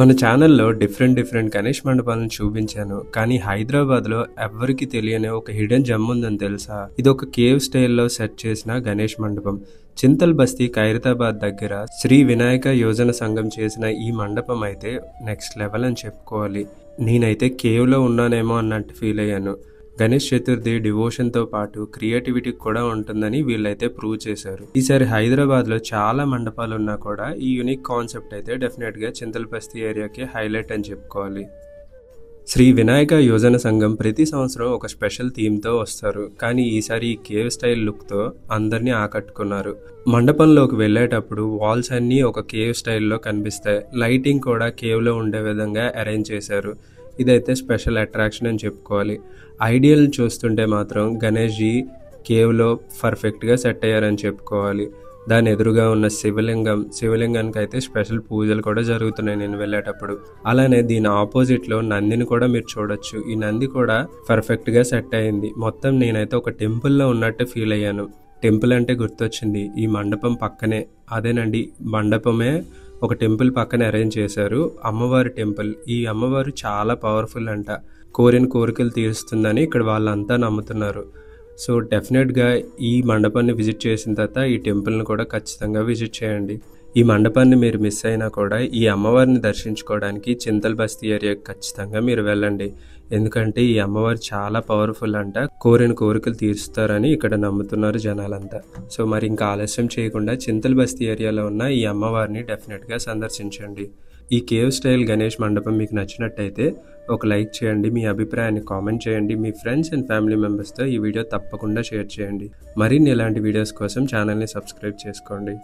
మన ఛానల్లో డిఫరెంట్ గణేష్ మండపాలను చూపించాను. కానీ హైదరాబాద్లో ఎవ్వరికి తెలియని ఒక హిడెన్ జెమ్ ఉందని తెలుసా? ఇది ఒక కేవ్ స్టైల్లో సెట్ చేసిన గణేష్ మండపం. చింతల్ బస్తీ ఖైరతాబాద్ దగ్గర శ్రీ వినాయక యోజన సంఘం చేసిన ఈ మండపం అయితే నెక్స్ట్ లెవెల్ అని చెప్పుకోవాలి. నేనైతే కేవ్లో ఉన్నానేమో అన్నట్టు ఫీల్ అయ్యాను. గణేష్ చతుర్థి డివోషన్తో పాటు క్రియేటివిటీ కూడా ఉంటుందని వీళ్ళైతే ప్రూవ్ చేశారు. ఈసారి హైదరాబాద్లో చాలా మండపాలు ఉన్నా కూడా ఈ యూనిక్ కాన్సెప్ట్ అయితే డెఫినెట్గా చింతల్ బస్తీ ఏరియాకి హైలైట్ అని చెప్పుకోవాలి. శ్రీ వినాయక యోజన సంఘం ప్రతి సంవత్సరం ఒక స్పెషల్ థీమ్తో వస్తారు. కానీ ఈసారి ఈ కేవ్ స్టైల్ లుక్తో అందరినీ ఆకట్టుకున్నారు. మండపంలోకి వెళ్ళేటప్పుడు వాల్స్ అన్నీ ఒక కేవ్ స్టైల్లో కనిపిస్తాయి. లైటింగ్ కూడా కేవ్లో ఉండే విధంగా అరేంజ్ చేశారు. ఇదైతే స్పెషల్ అట్రాక్షన్ అని చెప్పుకోవాలి. ఐడియల్ చూస్తుంటే మాత్రం గణేష్ జీ కేవ్లో పర్ఫెక్ట్గా సెట్ అయ్యారని చెప్పుకోవాలి. దాని ఎదురుగా ఉన్న శివలింగానికి అయితే స్పెషల్ పూజలు కూడా జరుగుతున్నాయి నేను వెళ్ళేటప్పుడు. అలానే దీని ఆపోజిట్లో నందిని కూడా మీరు చూడొచ్చు. ఈ నంది కూడా పర్ఫెక్ట్గా సెట్ అయింది. మొత్తం నేనైతే ఒక టెంపుల్లో ఉన్నట్టు ఫీల్ అయ్యాను. టెంపుల్ అంటే గుర్తొచ్చింది, ఈ మండపం పక్కనే అదేనండి, మండపమే ఒక టెంపుల్ పక్కన అరేంజ్ చేశారు. అమ్మవారి టెంపుల్. ఈ అమ్మవారు చాలా పవర్ఫుల్ అంట. కోరిన కోరికలు తీరుస్తుందని ఇక్కడ వాళ్ళంతా నమ్ముతున్నారు. సో డెఫినెట్గా ఈ మండపాన్ని విజిట్ చేసిన తర్వాత ఈ టెంపుల్ని కూడా ఖచ్చితంగా విజిట్ చేయండి. ఈ మండపాన్ని మీరు మిస్ అయినా కూడా ఈ అమ్మవారిని దర్శించుకోవడానికి చింతల్ బస్తీ ఏరియాకి ఖచ్చితంగా మీరు వెళ్ళండి. ఎందుకంటే ఈ అమ్మవారు చాలా పవర్ఫుల్ అంట. కోరిన కోరికలు తీరుస్తారని ఇక్కడ నమ్ముతున్నారు జనాలంతా. సో మరి ఇంకా ఆలస్యం చేయకుండా చింతల్ బస్తీ ఏరియాలో ఉన్న ఈ అమ్మవారిని డెఫినెట్గా సందర్శించండి. ఈ కేవ్ స్టైల్ గణేష్ మండపం మీకు నచ్చినట్టయితే ఒక లైక్ చేయండి, మీ అభిప్రాయాన్ని కామెంట్ చేయండి, మీ ఫ్రెండ్స్ అండ్ ఫ్యామిలీ మెంబర్స్తో ఈ వీడియో తప్పకుండా షేర్ చేయండి. మరిన్ని ఇలాంటి వీడియోస్ కోసం ఛానల్ని సబ్స్క్రైబ్ చేసుకోండి.